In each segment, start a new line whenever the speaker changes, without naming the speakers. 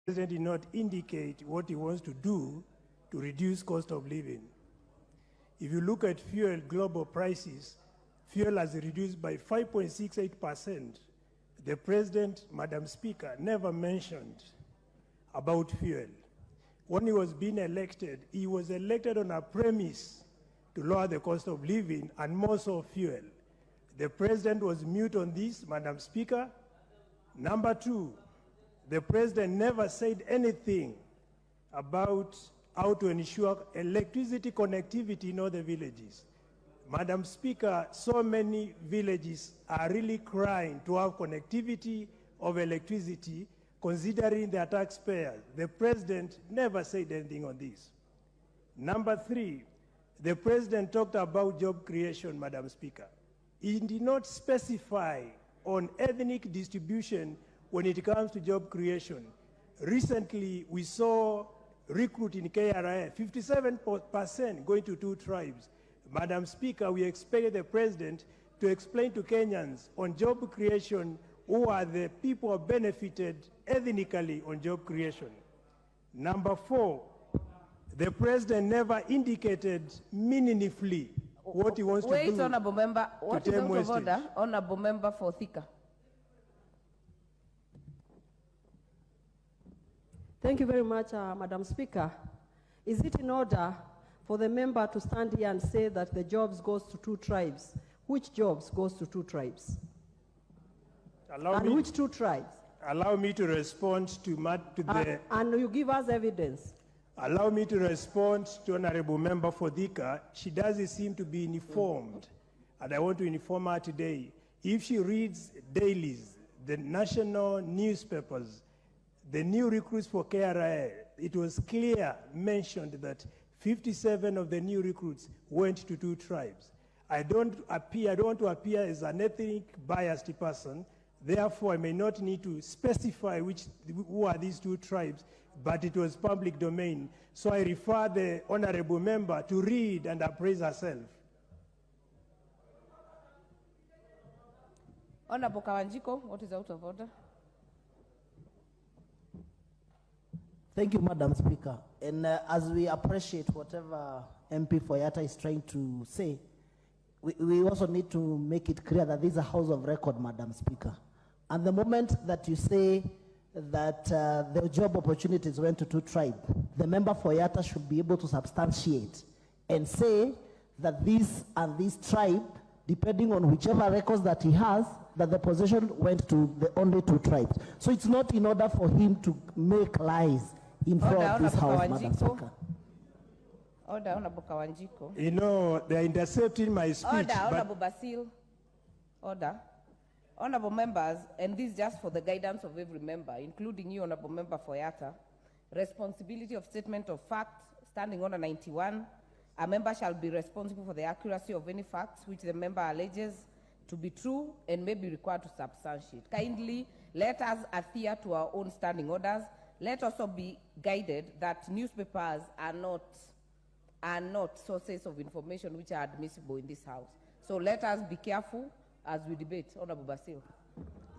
President did not indicate what he wants to do to reduce cost of living. If you look at fuel global prices, fuel has reduced by 5.68%. The President, Madam Speaker, never mentioned about fuel. When he was being elected, he was elected on a premise to lower the cost of living and more so fuel. The President was mute on this, Madam Speaker. Number two, the President never said anything about how to ensure electricity connectivity in all the villages. Madam Speaker, so many villages are really crying to have connectivity of electricity, considering their taxpayers. The President never said anything on this. Number three, the President talked about job creation, Madam Speaker. He did not specify on ethnic distribution when it comes to job creation. Recently, we saw recruit in KRA, 57% going to 2 tribes. Madam Speaker, we expect the President to explain to Kenyans on job creation who are the people who benefited ethnically on job creation. Number four, the President never indicated meaningfully what he wants to do.
Wait, Honorable Member. What is out of order? Honorable Member for Thika.
Thank you very much, Madam Speaker. Is it in order for the member to stand here and say that the jobs goes to 2 tribes? Which jobs goes to 2 tribes? Which 2 tribes?
Allow me to respond to the...
And you give us evidence.
Allow me to respond to Honorable Member for Thika. She doesn't seem to be informed, and I want to inform her today. If she reads dailies, the national newspapers, the new recruits for KRA, it was clear mentioned that 57 of the new recruits went to 2 tribes. I don't want to appear as an ethnic biased person. Therefore, I may not need to specify who are these 2 tribes, but it was public domain. So I refer the honorable member to read and appraise herself.
Honorable Kawanjiko, what is out of order?
Thank you, Madam Speaker. And as we appreciate whatever MP Foyata is trying to say, we also need to make it clear that this is a house of record, Madam Speaker. And the moment that you say that the job opportunities went to 2 tribes, the member Foyata should be able to substantiate and say that this and this tribe, depending on whichever records that he has, that the position went to the only 2 tribes. So it's not in order for him to make lies in front of this house, Madam Speaker.
Order, Honorable Kawanjiko.
You know, they're intercepting my speech.
Order, Honorable Basil. Order. Honorable members, and this just for the guidance of every member, including you, Honorable Member Foyata, responsibility of statement of fact, standing order 91, a member shall be responsible for the accuracy of any facts which the member alleges to be true and may be required to substantiate. Kindly let us adhere to our own standing orders. Let also be guided that newspapers are not sources of information which are admissible in this house. So let us be careful as we debate. Honorable Basil.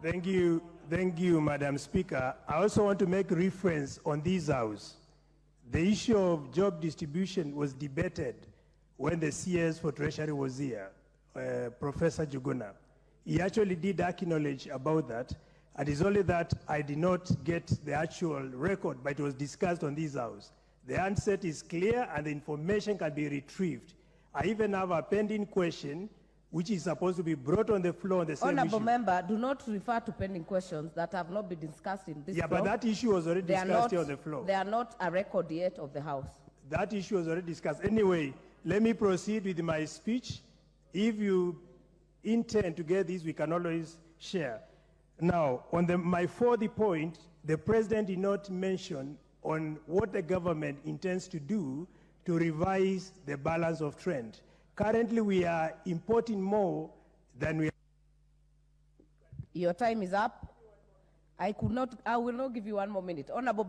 Thank you, Madam Speaker. I also want to make reference on this house. The issue of job distribution was debated when the CS for Treasury was here, Professor Juguna. He actually did acknowledge about that. And it's only that I did not get the actual record, but it was discussed on this house. The answer is clear and the information can be retrieved. I even have a pending question which is supposed to be brought on the floor on the same
Honorable
issue.
Member, do not refer to pending questions that have not been discussed in this floor.
But that issue was already discussed here on the floor.
They are not a record yet of the House.
That issue was already discussed. Anyway, let me proceed with my speech. If you intend to get this, we can always share. Now, on my 4th point, the President did not mention on what the government intends to do to revise the balance of trade. Currently, we are importing more than we are.
Your time is up. I will not give you 1 more minute. Honorable